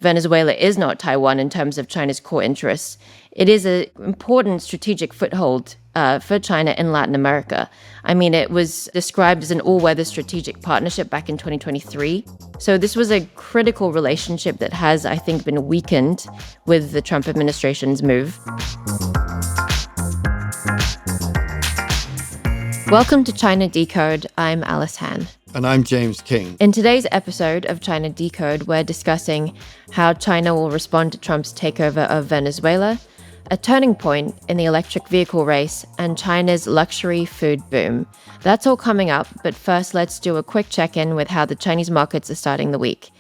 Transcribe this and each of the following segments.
Venezuela is not Taiwan in terms of China's core interests, it is an important strategic foothold for China in Latin America. I mean, it was described as an all-weather strategic partnership back in 2023. So this was a critical relationship that has, I think, been weakened with the Trump administration's move. Welcome to China Decode. I'm Alice Han. And I'm James Kynge. In today's episode of China Decode, we're discussing how China will respond to Trump's takeover of Venezuela, a turning point in the electric vehicle race, and China's luxury food boom. That's all coming up, but first let's do a quick check-in with how the Chinese markets are starting the week.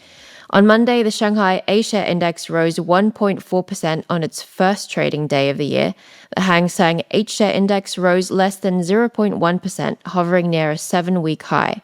On Monday, the Shanghai A-share index rose 1.4% on its first trading day of the year. The Hang Seng H-share index rose less than 0.1%, hovering near a 7-week high.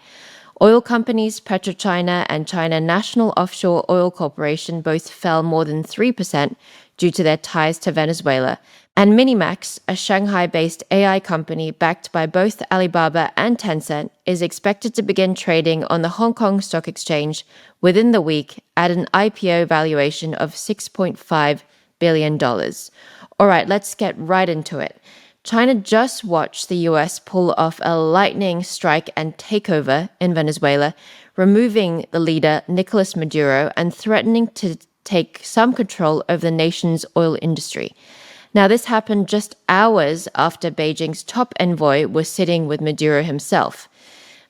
Oil companies PetroChina and China National Offshore Oil Corporation both fell more than 3% due to their ties to Venezuela. And Minimax, a Shanghai-based AI company backed by both Alibaba and Tencent, is expected to begin trading on the Hong Kong Stock Exchange within the week at an IPO valuation of $6.5 billion. All right, let's get right into it. China just watched the US pull off a lightning strike and takeover in Venezuela, removing the leader, Nicolas Maduro, and threatening to take some control over the nation's oil industry. Now, this happened just hours after Beijing's top envoy was sitting with Maduro himself.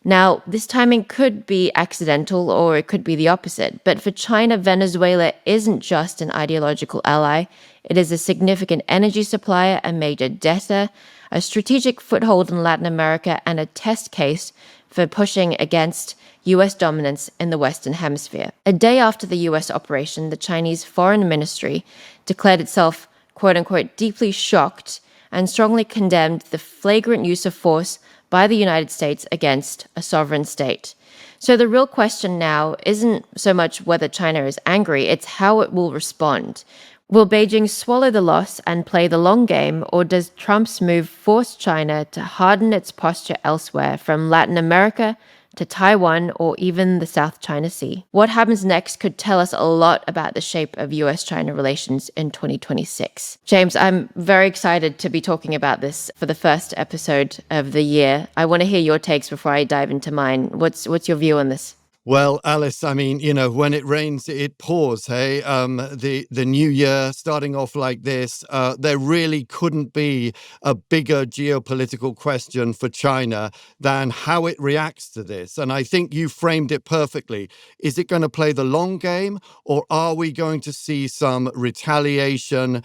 Now, this timing could be accidental or it could be the opposite, but for China, Venezuela isn't just an ideological ally. It is a significant energy supplier, a major debtor, a strategic foothold in Latin America, and a test case for pushing against U.S. dominance in the Western Hemisphere. A day after the U.S. operation, the Chinese Foreign Ministry declared itself, quote-unquote, deeply shocked and strongly condemned the flagrant use of force by the United States against a sovereign state. So the real question now isn't so much whether China is angry, it's how it will respond. Will Beijing swallow the loss and play the long game, or does Trump's move force China to harden its posture elsewhere, from Latin America to Taiwan or even the South China Sea? What happens next could tell us a lot about the shape of US-China relations in 2026. James, I'm very excited to be talking about this for the first episode of the year. I want to hear your takes before I dive into mine. What's your view on this? Well, Alice, I mean, when it rains, it pours, hey? The new year starting off like this, there really couldn't be a bigger geopolitical question for China than how it reacts to this. And I think you framed it perfectly. Is it going to play the long game, or are we going to see some retaliation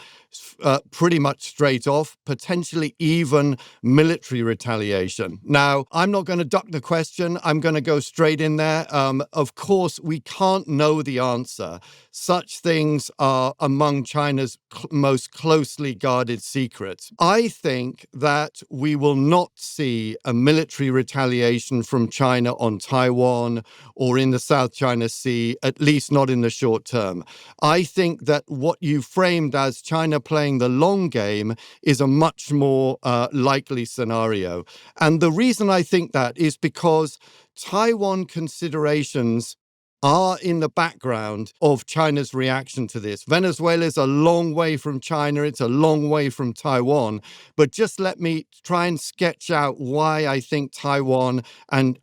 pretty much straight off, potentially even military retaliation? Now, I'm not going to duck the question. I'm going to go straight in there. Of course, we can't know the answer. Such things are among China's most closely guarded secrets. I think that we will not see a military retaliation from China on Taiwan or in the South China Sea, at least not in the short term. I think that what you framed as China playing the long game is a much more likely scenario. And the reason I think that is because Taiwan considerations are in the background of China's reaction to this. Venezuela is a long way from China. It's a long way from Taiwan. But just let me try and sketch out why I think Taiwan and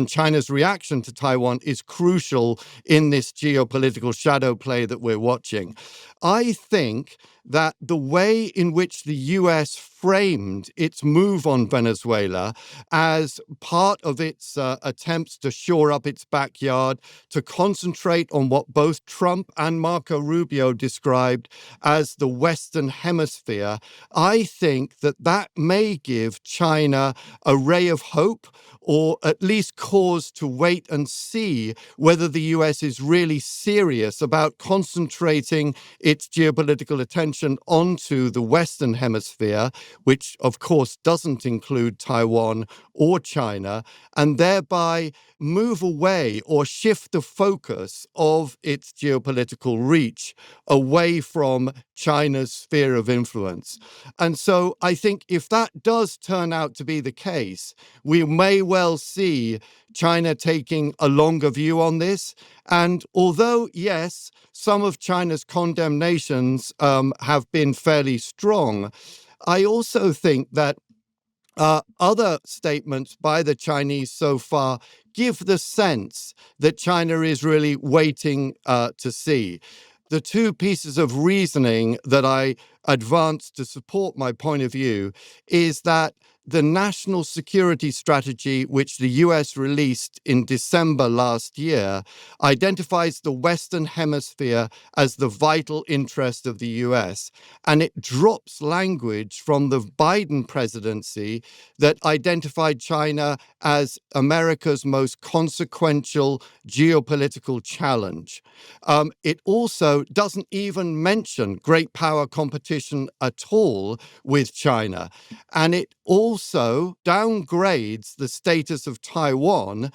China's reaction to Taiwan is crucial in this geopolitical shadow play that we're watching. I think that the way in which the US framed its move on Venezuela as part of its attempts to shore up its backyard, to concentrate on what both Trump and Marco Rubio described as the Western Hemisphere, I think that that may give China a ray of hope, or at least cause to wait and see whether the US is really serious about concentrating its geopolitical attention onto the Western Hemisphere, which of course doesn't include Taiwan or China, and thereby move away or shift the focus of its geopolitical reach away from China's sphere of influence. And so I think if that does turn out to be the case, we may well see China taking a longer view on this. And although, yes, some of China's condemnations have been fairly strong, I also think that other statements by the Chinese so far give the sense that China is really waiting to see. The two pieces of reasoning that I advance to support my point of view is that the national security strategy, which the US released in December last year, identifies the Western Hemisphere as the vital interest of the US. And it drops language from the Biden presidency that identified China as America's most consequential geopolitical challenge. It also doesn't even mention great power competition at all with China. And it also downgrades the status of Taiwan.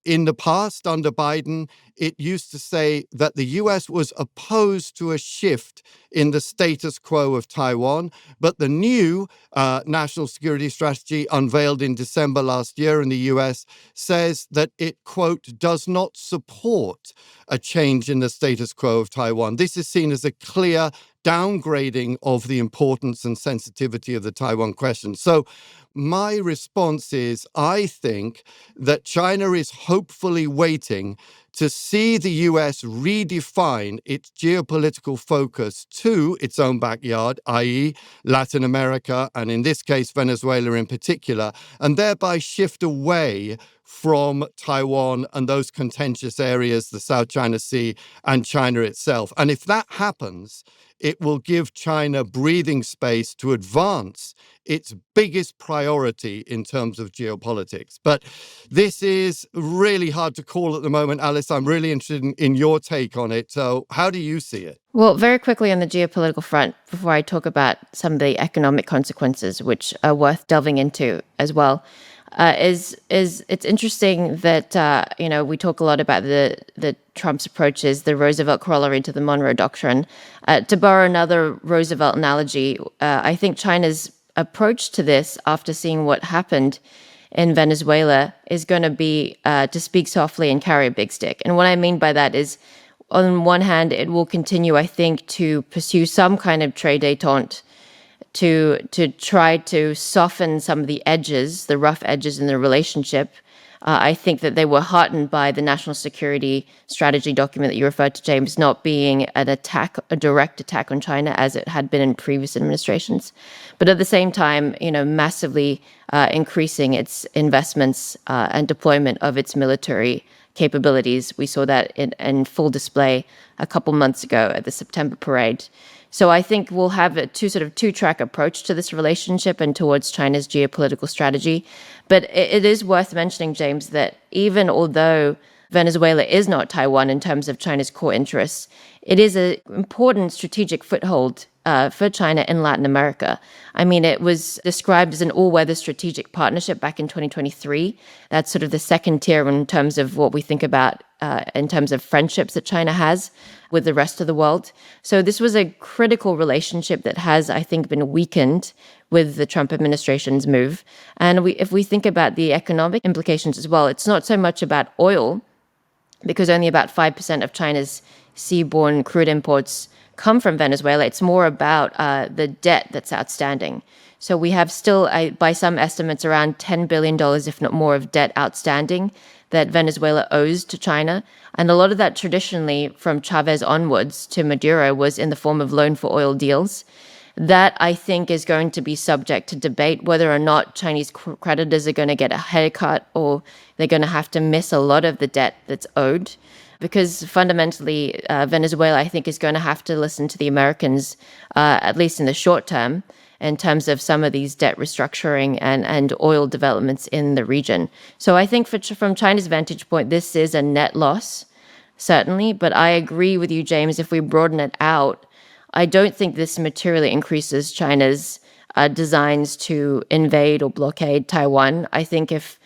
In the past, under Biden, it used to say that the US was opposed to a shift in the status quo of Taiwan, but the new national security strategy unveiled in December last year in the US says that it, quote, does not support a change in the status quo of Taiwan. This is seen as a clear downgrading of the importance and sensitivity of the Taiwan question. So my response is, I think that China is hopefully waiting to see the US redefine its geopolitical focus to its own backyard, i.e., Latin America, and in this case, Venezuela in particular, and thereby shift away from Taiwan and those contentious areas, the South China Sea and China itself. And if that happens, it will give China breathing space to advance its biggest priority in terms of geopolitics. But this is really hard to call at the moment, Alice. I'm really interested in your take on it. So how do you see it? Well, very quickly on the geopolitical front, before I talk about some of the economic consequences, which are worth delving into as well, is it's interesting that we talk a lot about the Trump's approaches, the Roosevelt corollary to the Monroe Doctrine. To borrow another Roosevelt analogy, I think China's approach to this, after seeing what happened in Venezuela, is going to be to speak softly and carry a big stick. And what I mean by that is, on one hand, it will continue, I think, to pursue some kind of trade détente to try to soften some of the edges, the rough edges in the relationship. I think that they were heartened by the national security strategy document that you referred to, James, not being an attack, a direct attack on China as it had been in previous administrations, but at the same time, massively increasing its investments and deployment of its military capabilities. We saw that in full display a couple months ago at the September parade. So I think we'll have a two-track approach to this relationship and towards China's geopolitical strategy. But it is worth mentioning, James, that even although Venezuela is not Taiwan in terms of China's core interests, it is an important strategic foothold for China in Latin America. I mean, it was described as an all-weather strategic partnership back in 2023. That's sort of the second tier in terms of what we think about in terms of friendships that China has with the rest of the world. So this was a critical relationship that has, I think, been weakened with the Trump administration's move. And if we think about the economic implications as well, it's not so much about oil, because only about 5% of China's seaborne crude imports come from Venezuela. It's more about the debt that's outstanding. So we have still, by some estimates, around $10 billion, if not more, of debt outstanding that Venezuela owes to China. And a lot of that traditionally from Chavez onwards to Maduro was in the form of loan for oil deals. That, I think, is going to be subject to debate whether or not Chinese creditors are going to get a haircut or they're going to have to miss a lot of the debt that's owed. Because fundamentally, Venezuela, I think, is going to have to listen to the Americans, at least in the short term, in terms of some of these debt restructuring and oil developments in the region. So I think from China's vantage point, this is a net loss, certainly. But I agree with you, James, if we broaden it out, I don't think this materially increases China's designs to invade or blockade Taiwan. I think if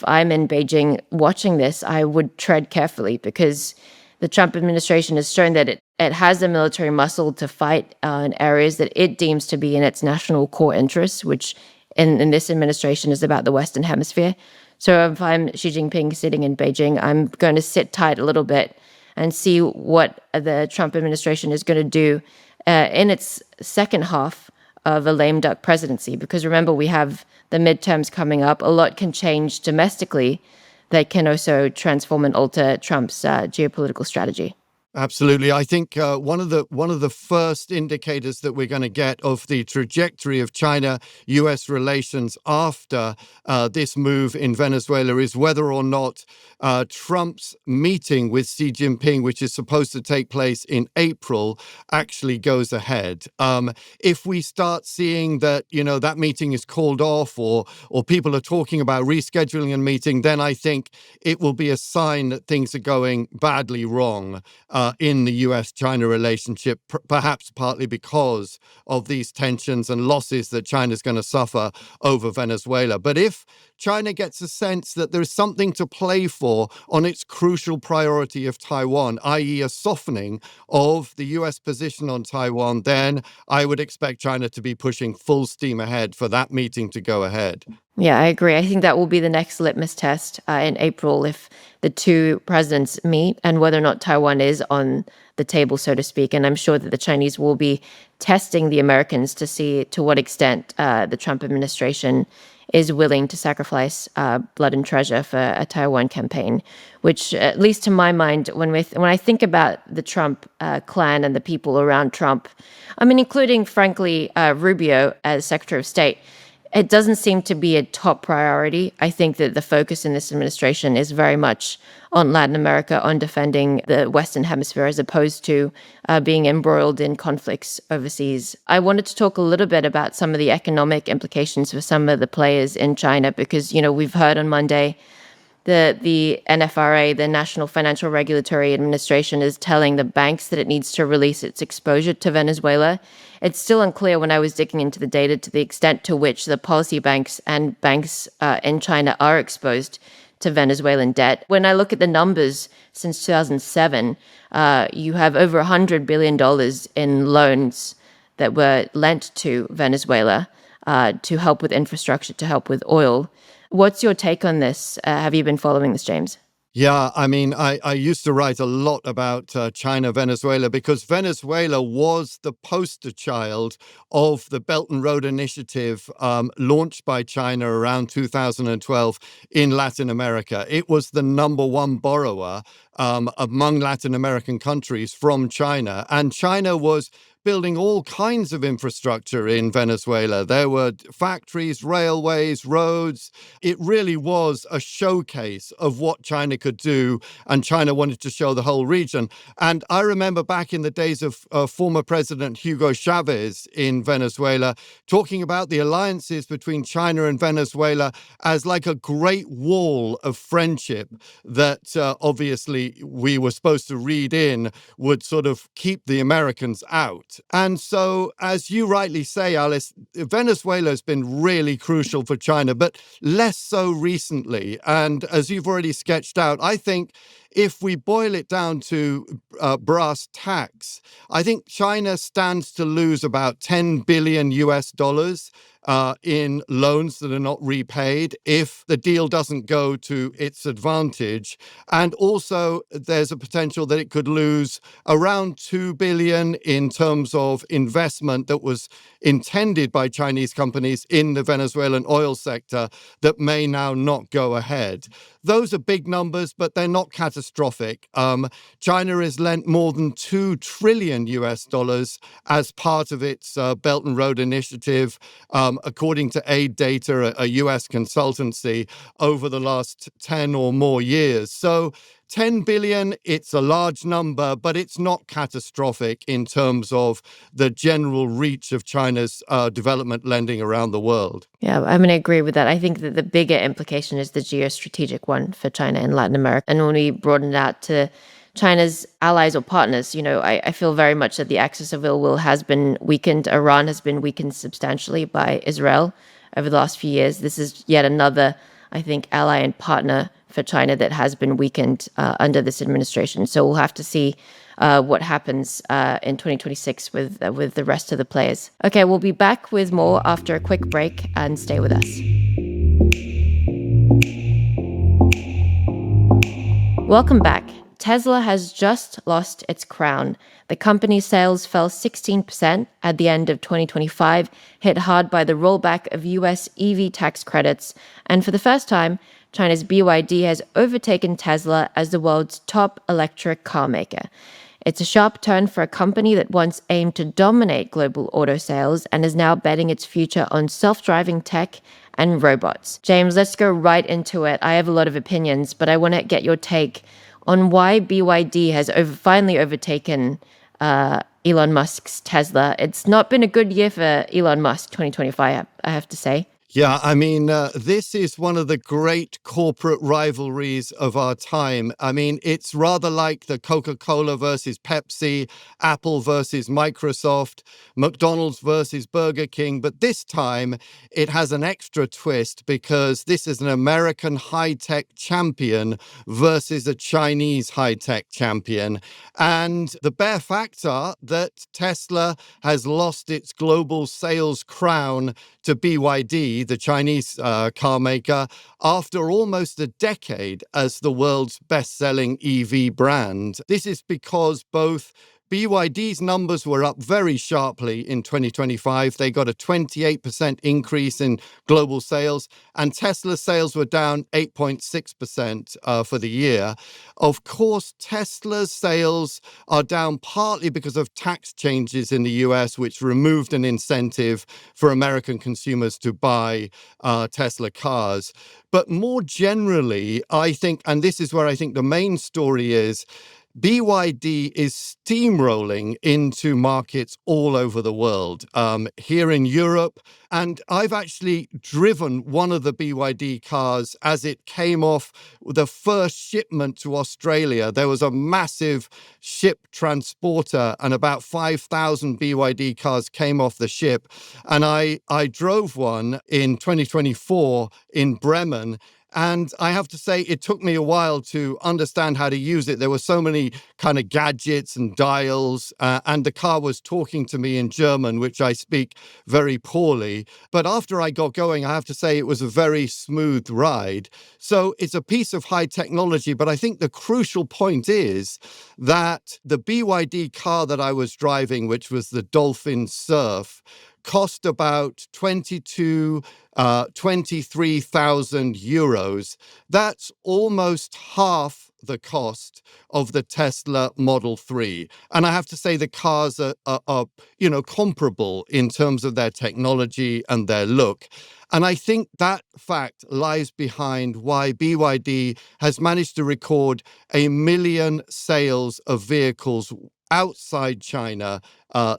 I'm in Beijing watching this, I would tread carefully because the Trump administration has shown that it has the military muscle to fight in areas that it deems to be in its national core interests, which in this administration is about the Western Hemisphere. So if I'm Xi Jinping sitting in Beijing, I'm going to sit tight a little bit and see what the Trump administration is going to do in its second half of a lame duck presidency. Because remember, we have the midterms coming up. A lot can change domestically that can also transform and alter Trump's geopolitical strategy. Absolutely. I think one of the first indicators that we're going to get of the trajectory of China-US relations after this move in Venezuela is whether or not Trump's meeting with Xi Jinping, which is supposed to take place in April, actually goes ahead. If we start seeing that, that meeting is called off or people are talking about rescheduling a meeting, then I think it will be a sign that things are going badly wrong in the US-China relationship, perhaps partly because of these tensions and losses that China's going to suffer over Venezuela. But if China gets a sense that there's something to play for on its crucial priority of Taiwan, i.e. a softening of the US position on Taiwan, then I would expect China to be pushing full steam ahead for that meeting to go ahead. Yeah, I agree. I think that will be the next litmus test in April if the two presidents meet and whether or not Taiwan is on the table, so to speak. And I'm sure that the Chinese will be testing the Americans to see to what extent the Trump administration is willing to sacrifice blood and treasure for a Taiwan campaign, which, at least to my mind, when I think about the Trump clan and the people around Trump, I mean, including, frankly, Rubio as Secretary of State, it doesn't seem to be a top priority. I think that the focus in this administration is very much on Latin America, on defending the Western Hemisphere, as opposed to being embroiled in conflicts overseas. I wanted to talk a little bit about some of the economic implications for some of the players in China, because, we've heard on Monday the NFRA, the National Financial Regulatory Administration, is telling the banks that it needs to release its exposure to Venezuela. It's still unclear when I was digging into the data to the extent to which the policy banks and banks in China are exposed to Venezuelan debt. When I look at the numbers since 2007, you have over $100 billion in loans that were lent to Venezuela to help with infrastructure, to help with oil. What's your take on this? Have you been following this, James? Yeah, I mean, I used to write a lot about China, Venezuela, because Venezuela was the poster child of the Belt and Road Initiative launched by China around 2012 in Latin America. It was the number one borrower among Latin American countries from China, and China was building all kinds of infrastructure in Venezuela. There were factories, railways, roads. It really was a showcase of what China could do, and China wanted to show the whole region. And I remember back in the days of former President Hugo Chavez in Venezuela talking about the alliances between China and Venezuela as like a great wall of friendship that obviously we were supposed to read in would sort of keep the Americans out. And so, as you rightly say, Alice, Venezuela has been really crucial for China, but less so recently. And as you've already sketched out, I think if we boil it down to brass tacks, I think China stands to lose about 10 billion US dollars in loans that are not repaid if the deal doesn't go to its advantage. And also, there's a potential that it could lose around 2 billion in terms of investment that was intended by Chinese companies in the Venezuelan oil sector that may now not go ahead. Those are big numbers, but they're not catastrophic. China has lent more than 2 trillion US dollars as part of its Belt and Road Initiative, according to aid data, a US consultancy, over the last 10 or more years. So 10 billion, it's a large number, but it's not catastrophic in terms of the general reach of China's development lending around the world. Yeah, I'm going to agree with that. I think that the bigger implication is the geostrategic one for China and Latin America. And when we broaden it out to China's allies or partners. I feel very much that the axis of ill will has been weakened. Iran has been weakened substantially by Israel over the last few years. This is yet another, I think, ally and partner for China that has been weakened under this administration. So we'll have to see what happens in 2026 with the rest of the players. Okay, we'll be back with more after a quick break, and stay with us. Welcome back. Tesla has just lost its crown. The company's sales fell 16% at the end of 2025, hit hard by the rollback of US EV tax credits, and for the first time, China's BYD has overtaken Tesla as the world's top electric car maker. It's a sharp turn for a company that once aimed to dominate global auto sales and is now betting its future on self-driving tech and robots. James, let's go right into it. I have a lot of opinions, but I want to get your take on why BYD has finally overtaken Elon Musk's Tesla. It's not been a good year for Elon Musk, 2025, I have to say. Yeah, I mean, this is one of the great corporate rivalries of our time. I mean, it's rather like the Coca-Cola versus Pepsi, Apple versus Microsoft, McDonald's versus Burger King. But this time it has an extra twist because this is an American high-tech champion versus a Chinese high-tech champion. And the bare facts are that Tesla has lost its global sales crown to BYD, the Chinese car maker, after almost a decade as the world's best-selling EV brand. This is because both BYD's numbers were up very sharply in 2025. They got a 28% increase in global sales, and Tesla's sales were down 8.6% for the year. Of course, Tesla's sales are down partly because of tax changes in the US, which removed an incentive for American consumers to buy Tesla cars. But more generally, I think, and this is where I think the main story is, BYD is steamrolling into markets all over the world, here in Europe. And I've actually driven one of the BYD cars as it came off the first shipment to Australia. There was a massive ship transporter and about 5,000 BYD cars came off the ship. And I drove one in 2024 in Bremen. And I have to say, it took me a while to understand how to use it. There were so many kind of gadgets and dials, and the car was talking to me in German, which I speak very poorly. But after I got going, I have to say it was a very smooth ride. So it's a piece of high technology. But I think the crucial point is that the BYD car that I was driving, which was the Dolphin Surf, cost about 23,000 euros. That's almost half the cost of the Tesla Model 3. And I have to say the cars are comparable in terms of their technology and their look. And I think that fact lies behind why BYD has managed to record 1 million sales of vehicles outside China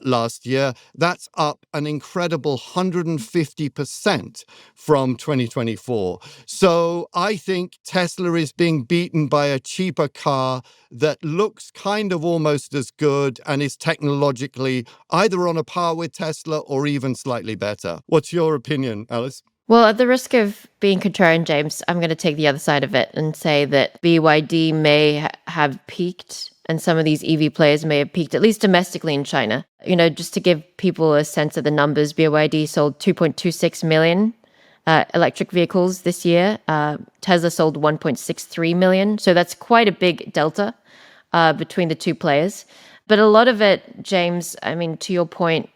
last year. That's up an incredible 150% from 2024. So I think Tesla is being beaten by a cheaper car that looks kind of almost as good and is technologically either on a par with Tesla or even slightly better. What's your opinion, Alice? Well, at the risk of being contrarian, James, I'm going to take the other side of it and say that BYD may have peaked, and some of these EV players may have peaked, at least domestically in China. Just to give people a sense of the numbers, BYD sold 2.26 million electric vehicles this year. Tesla sold 1.63 million. So that's quite a big delta between the two players. But a lot of it, James, I mean, to your point,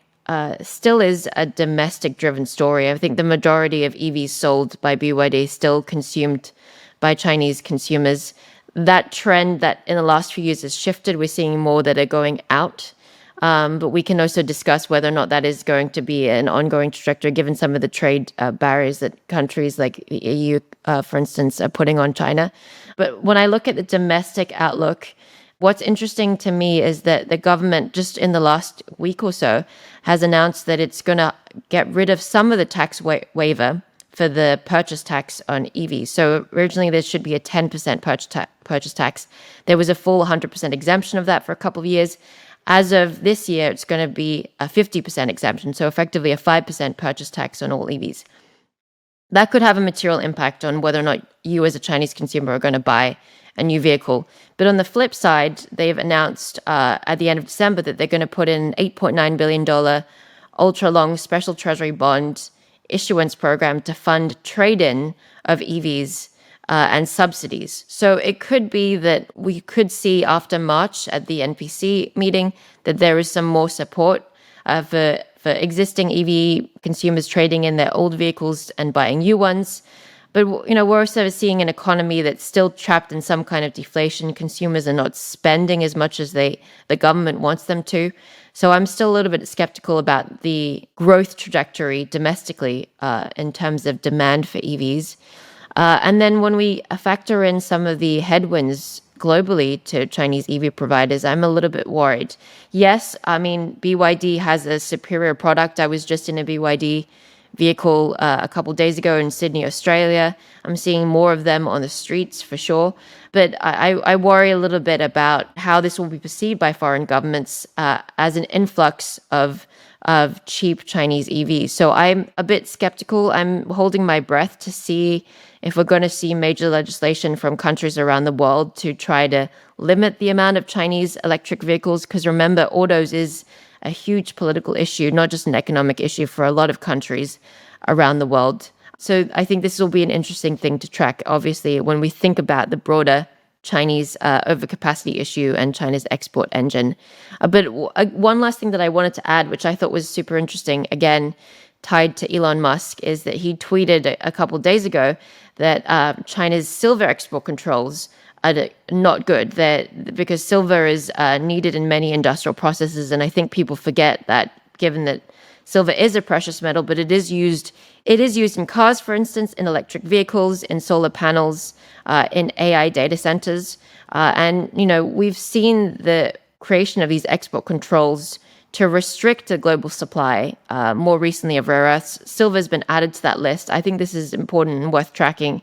still is a domestic-driven story. I think the majority of EVs sold by BYD still consumed by Chinese consumers. That trend that in the last few years has shifted. We're seeing more that are going out. But we can also discuss whether or not that is going to be an ongoing trajectory, given some of the trade barriers that countries like the EU, for instance, are putting on China. But when I look at the domestic outlook, what's interesting to me is that the government, just in the last week or so, has announced that it's going to get rid of some of the tax waiver for the purchase tax on EVs. So originally there should be a 10% purchase tax. There was a full 100% exemption of that for a couple of years. As of this year, it's going to be a 50% exemption, so effectively a 5% purchase tax on all EVs. That could have a material impact on whether or not you as a Chinese consumer are going to buy a new vehicle. But on the flip side, they've announced at the end of December that they're going to put in $8.9 billion ultra-long special treasury bond issuance program to fund trade-in of EVs and subsidies. So it could be that we could see after March at the NPC meeting that there is some more support for existing EV consumers trading in their old vehicles and buying new ones. But we're also seeing an economy that's still trapped in some kind of deflation. Consumers are not spending as much as the government wants them to. So I'm still a little bit skeptical about the growth trajectory domestically in terms of demand for EVs. And then when we factor in some of the headwinds globally to Chinese EV providers, I'm a little bit worried. Yes, I mean, BYD has a superior product. I was just in a BYD vehicle a couple of days ago in Sydney, Australia. I'm seeing more of them on the streets for sure. But I worry a little bit about how this will be perceived by foreign governments as an influx of cheap Chinese EVs. So I'm a bit skeptical. I'm holding my breath to see if we're going to see major legislation from countries around the world to try to limit the amount of Chinese electric vehicles. Because remember, autos is a huge political issue, not just an economic issue for a lot of countries around the world. So I think this will be an interesting thing to track, obviously, when we think about the broader Chinese overcapacity issue and China's export engine. But one last thing that I wanted to add, which I thought was super interesting, again, tied to Elon Musk, is that he tweeted a couple of days ago that China's silver export controls are not good, because silver is needed in many industrial processes. And I think people forget that, given that silver is a precious metal, but it is used in cars, for instance, in electric vehicles, in solar panels, in AI data centers. And we've seen the creation of these export controls to restrict the global supply, more recently of rare earths. Silver has been added to that list. I think this is important and worth tracking,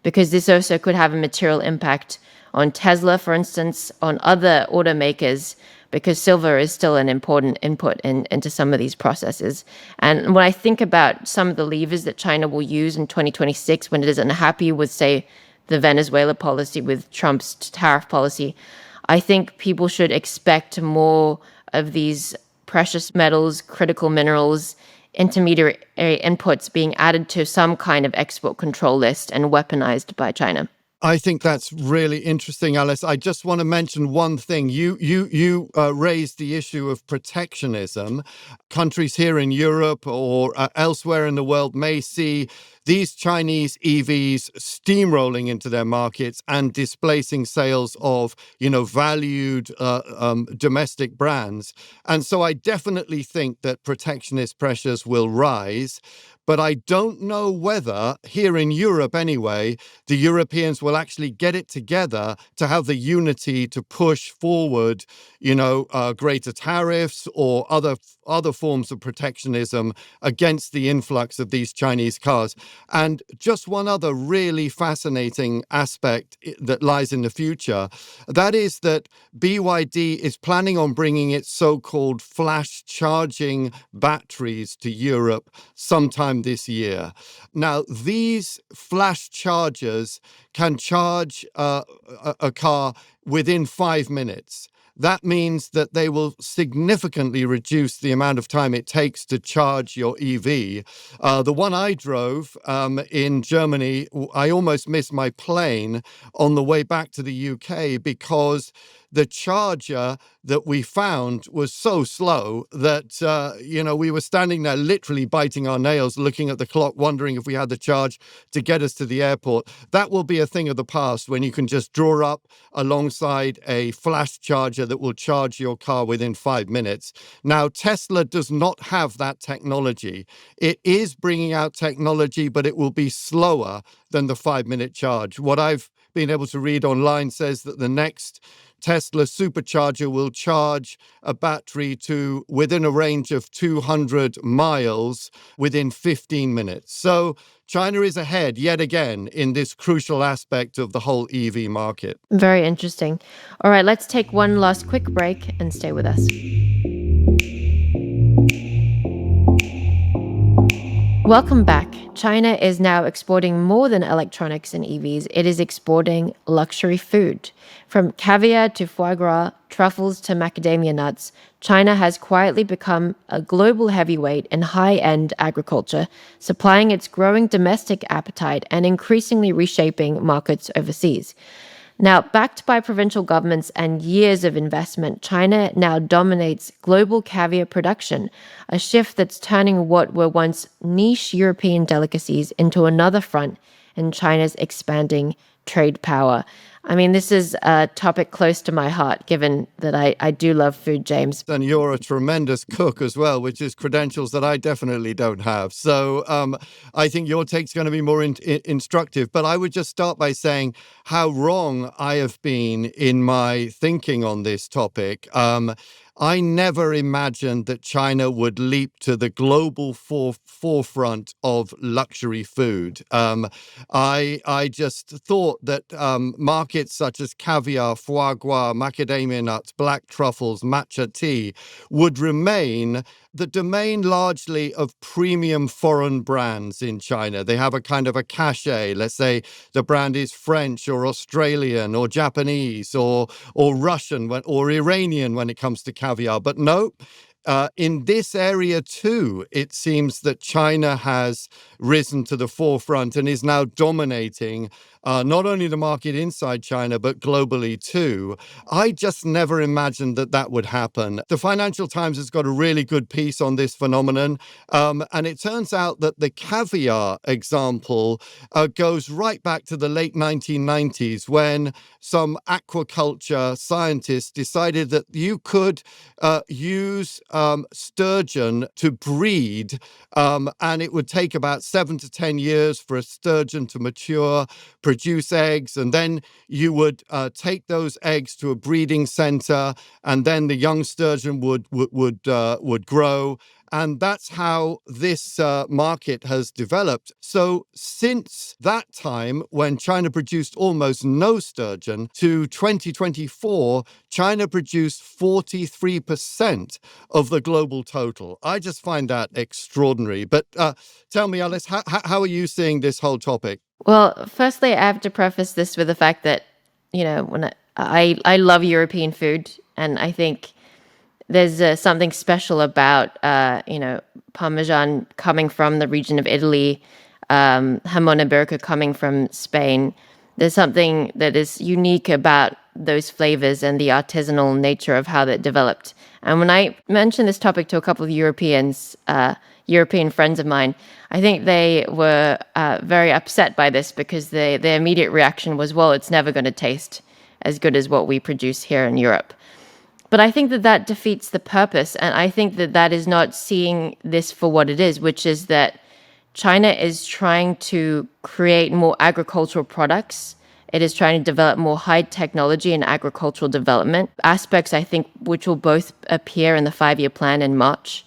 because this also could have a material impact on Tesla, for instance, on other automakers, because silver is still an important input into some of these processes. And when I think about some of the levers that China will use in 2026 when it is unhappy with, say, the Venezuela policy, with Trump's tariff policy, I think people should expect more of these precious metals, critical minerals, intermediary inputs being added to some kind of export control list and weaponized by China. I think that's really interesting, Alice. I just want to mention one thing. You raised the issue of protectionism. Countries here in Europe or elsewhere in the world may see these Chinese EVs steamrolling into their markets and displacing sales of, valued domestic brands. And so I definitely think that protectionist pressures will rise. But I don't know whether, here in Europe anyway, the Europeans will actually get it together to have the unity to push forward, greater tariffs or other forms of protectionism against the influx of these Chinese cars. And just one other really fascinating aspect that lies in the future, that is that BYD is planning on bringing its so-called flash charging batteries to Europe sometime this year. Now, these flash chargers can charge a car within 5 minutes. That means that they will significantly reduce the amount of time it takes to charge your EV. The one I drove in Germany, I almost missed my plane on the way back to the UK because the charger that we found was so slow that, we were standing there literally biting our nails, looking at the clock, wondering if we had the charge to get us to the airport. That will be a thing of the past when you can just draw up alongside a flash charger that will charge your car within 5 minutes. Now, Tesla does not have that technology. It is bringing out technology, but it will be slower than the 5-minute charge. What I've been able to read online says that the next Tesla supercharger will charge a battery to within a range of 200 miles within 15 minutes. So China is ahead yet again in this crucial aspect of the whole EV market. Very interesting. All right, let's take one last quick break and stay with us. Welcome back. China is now exporting more than electronics and EVs. It is exporting luxury food. From caviar to foie gras, truffles to macadamia nuts, China has quietly become a global heavyweight in high-end agriculture, supplying its growing domestic appetite and increasingly reshaping markets overseas. Now, backed by provincial governments and years of investment, China now dominates global caviar production, a shift that's turning what were once niche European delicacies into another front in China's expanding trade power. I mean, this is a topic close to my heart, given that I do love food, James. And you're a tremendous cook as well, which is credentials that I definitely don't have. So I think your take's going to be more instructive. But I would just start by saying how wrong I have been in my thinking on this topic. I never imagined that China would leap to the global forefront of luxury food. I just thought that markets such as caviar, foie gras, macadamia nuts, black truffles, matcha tea would remain the domain largely of premium foreign brands in China. They have a kind of a cachet. Let's say the brand is French or Australian or Japanese or Russian or Iranian when it comes to caviar. But no, in this area too, it seems that China has risen to the forefront and is now dominating not only the market inside China, but globally too. I just never imagined that that would happen. The Financial Times has got a really good piece on this phenomenon. And it turns out that the caviar example goes right back to the late 1990s when some aquaculture scientists decided that you could use sturgeon to breed, and it would take about 7 to 10 years for a sturgeon to mature, produce eggs, and then you would take those eggs to a breeding center, and then the young sturgeon would grow. And that's how this market has developed. So since that time, when China produced almost no sturgeon, to 2024, China produced 43% of the global total. I just find that extraordinary. But tell me, Alice, how are you seeing this whole topic? Well, firstly, I have to preface this with the fact that, when I love European food, and I think there's something special about, Parmesan coming from the region of Italy, jamon iberico coming from Spain. There's something that is unique about those flavors and the artisanal nature of how that developed. And when I mentioned this topic to a couple of European friends of mine, I think they were very upset by this because their immediate reaction was, well, it's never going to taste as good as what we produce here in Europe. But I think that defeats the purpose. And I think that is not seeing this for what it is, which is that China is trying to create more agricultural products. It is trying to develop more high technology and agricultural development aspects, I think, which will both appear in the 5-year plan in March.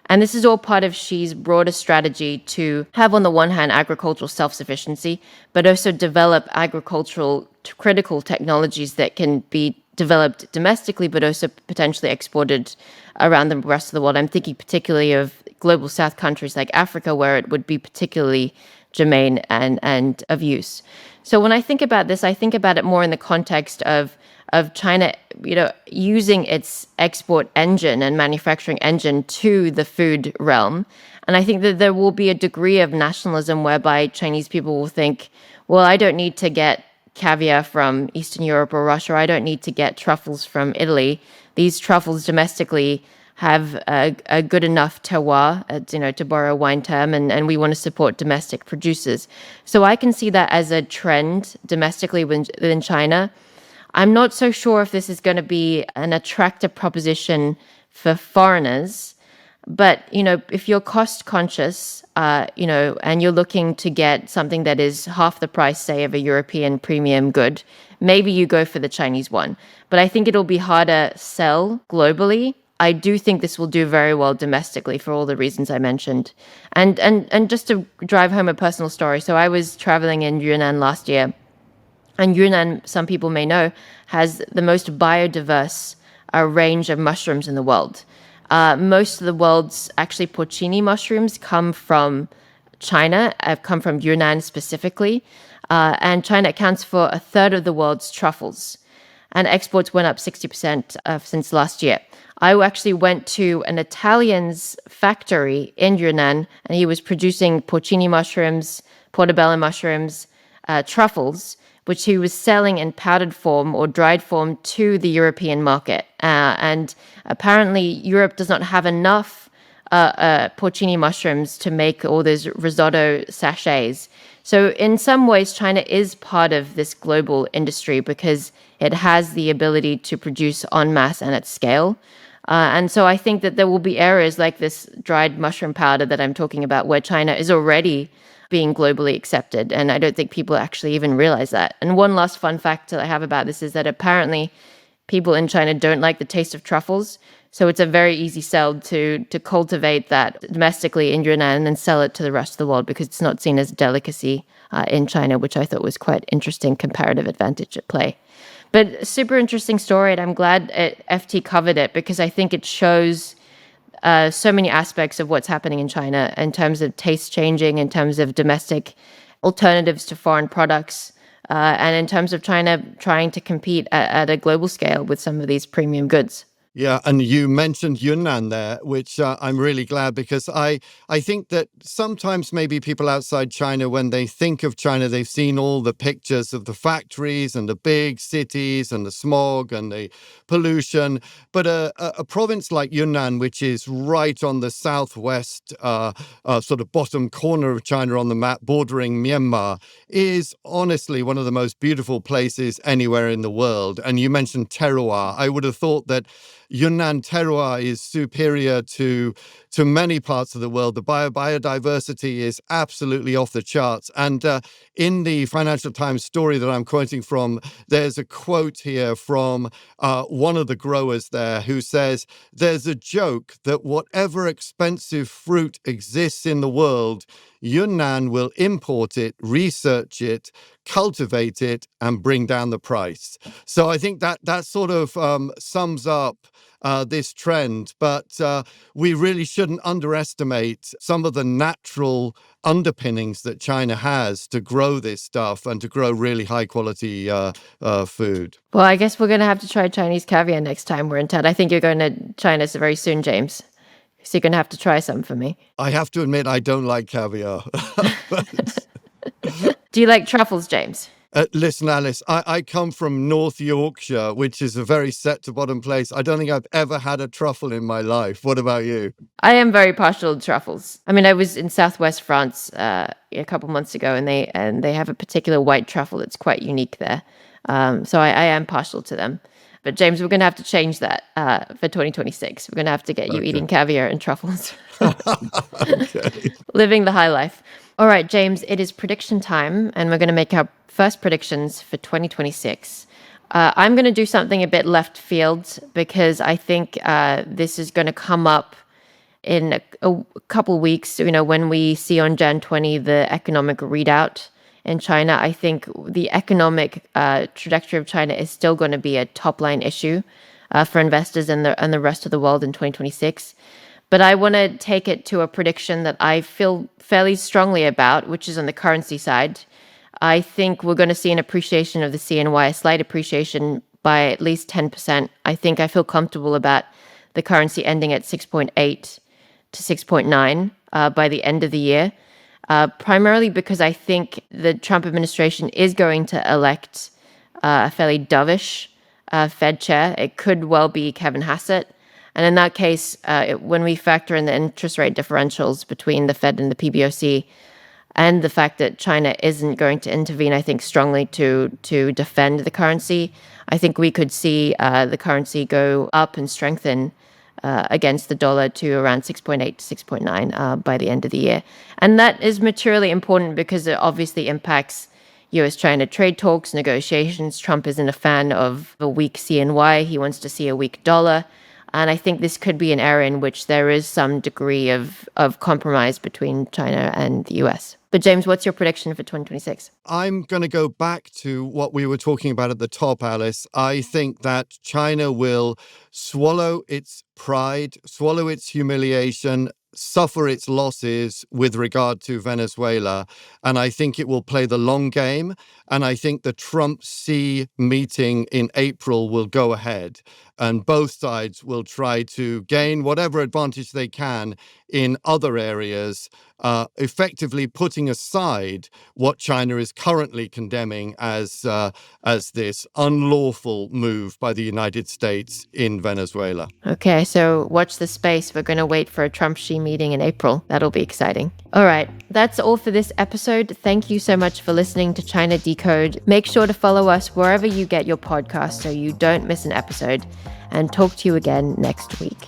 And this is all part of Xi's broader strategy to have, on the one hand, agricultural self-sufficiency, but also develop agricultural critical technologies that can be developed domestically, but also potentially exported around the rest of the world. I'm thinking particularly of global south countries like Africa, where it would be particularly germane and of use. So when I think about this, I think about it more in the context of China, using its export engine and manufacturing engine to the food realm. And I think that there will be a degree of nationalism whereby Chinese people will think, well, I don't need to get caviar from Eastern Europe or Russia. I don't need to get truffles from Italy. These truffles domestically have a good enough terroir, to borrow a wine term, and we want to support domestic producers. So I can see that as a trend domestically within China. I'm not so sure if this is going to be an attractive proposition for foreigners. But, if you're cost conscious, and you're looking to get something that is half the price, say, of a European premium good, maybe you go for the Chinese one. But I think it'll be harder sell globally. I do think this will do very well domestically for all the reasons I mentioned. And just to drive home a personal story, so I was traveling in Yunnan last year, and Yunnan, some people may know, has the most biodiverse range of mushrooms in the world. Most of the world's actually porcini mushrooms come from China, come from Yunnan specifically. And China accounts for a third of the world's truffles. And exports went up 60% since last year. I actually went to an Italian's factory in Yunnan, and he was producing porcini mushrooms, portobello mushrooms, truffles, which he was selling in powdered form or dried form to the European market. And apparently, Europe does not have enough porcini mushrooms to make all those risotto sachets. So in some ways, China is part of this global industry because it has the ability to produce en masse and at scale. And so I think that there will be areas like this dried mushroom powder that I'm talking about where China is already being globally accepted. And I don't think people actually even realize that. And one last fun fact that I have about this is that apparently people in China don't like the taste of truffles. So it's a very easy sell to cultivate that domestically in Yunnan and then sell it to the rest of the world because it's not seen as a delicacy in China, which I thought was quite interesting comparative advantage at play. But super interesting story, and I'm glad FT covered it because I think it shows so many aspects of what's happening in China in terms of taste changing, in terms of domestic alternatives to foreign products, and in terms of China trying to compete at a global scale with some of these premium goods. Yeah, and you mentioned Yunnan there, which I'm really glad because I think that sometimes maybe people outside China, when they think of China, they've seen all the pictures of the factories and the big cities and the smog and the pollution. But a province like Yunnan, which is right on the southwest sort of bottom corner of China on the map, bordering Myanmar, is honestly one of the most beautiful places anywhere in the world. And you mentioned terroir. I would have thought that Yunnan terroir is superior to many parts of the world. The biodiversity is absolutely off the charts. And in the Financial Times story that I'm quoting from, there's a quote here from one of the growers there who says, "There's a joke that whatever expensive fruit exists in the world, Yunnan will import it, research it, cultivate it, and bring down the price." So I think that sort of sums up this trend. But we really shouldn't underestimate some of the natural underpinnings that China has to grow this stuff and to grow really high quality food. Well, I guess we're going to have to try Chinese caviar next time we're in town. I think you're going to China very soon, James. So you're going to have to try some for me. I have to admit, I don't like caviar. But Do you like truffles, James? listen, Alice, I come from North Yorkshire, which is a very set to bottom place. I don't think I've ever had a truffle in my life. What about you? I am very partial to truffles. I mean, I was in southwest France a couple months ago, and they have a particular white truffle that's quite unique there. So I am partial to them. But James, we're going to have to change that for 2026. We're going to have to get you eating caviar and truffles. Okay. Living the high life. All right, James, it is prediction time, and we're going to make our first predictions for 2026. I'm going to do something a bit left field because I think this is going to come up in a couple weeks. When we see on Jan 20 the economic readout in China, I think the economic trajectory of China is still going to be a top line issue for investors and the rest of the world in 2026. But I want to take it to a prediction that I feel fairly strongly about, which is on the currency side. I think we're going to see an appreciation of the CNY, a slight appreciation by at least 10%. I feel comfortable about the currency ending at 6.8 to 6.9 by the end of the year, primarily because I think the Trump administration is going to elect a fairly dovish Fed chair. It could well be Kevin Hassett. And in that case, when we factor in the interest rate differentials between the Fed and the PBOC, and the fact that China isn't going to intervene, I think, strongly to defend the currency, I think we could see the currency go up and strengthen against the dollar to around 6.8 to 6.9 by the end of the year. And that is materially important because it obviously impacts US-China trade talks, negotiations. Trump isn't a fan of a weak CNY. He wants to see a weak dollar. And I think this could be an area in which there is some degree of compromise between China and the US. But James, what's your prediction for 2026? I'm going to go back to what we were talking about at the top, Alice. I think that China will swallow its pride, swallow its humiliation, suffer its losses with regard to Venezuela. And I think it will play the long game. And I think the Trump-Xi meeting in April will go ahead. And both sides will try to gain whatever advantage they can in other areas, effectively putting aside what China is currently condemning as this unlawful move by the United States in Venezuela. Okay, so watch the space. We're going to wait for a Trump-Xi meeting in April. That'll be exciting. All right, that's all for this episode. Thank you so much for listening to China Decode. Make sure to follow us wherever you get your podcast so you don't miss an episode. And talk to you again next week.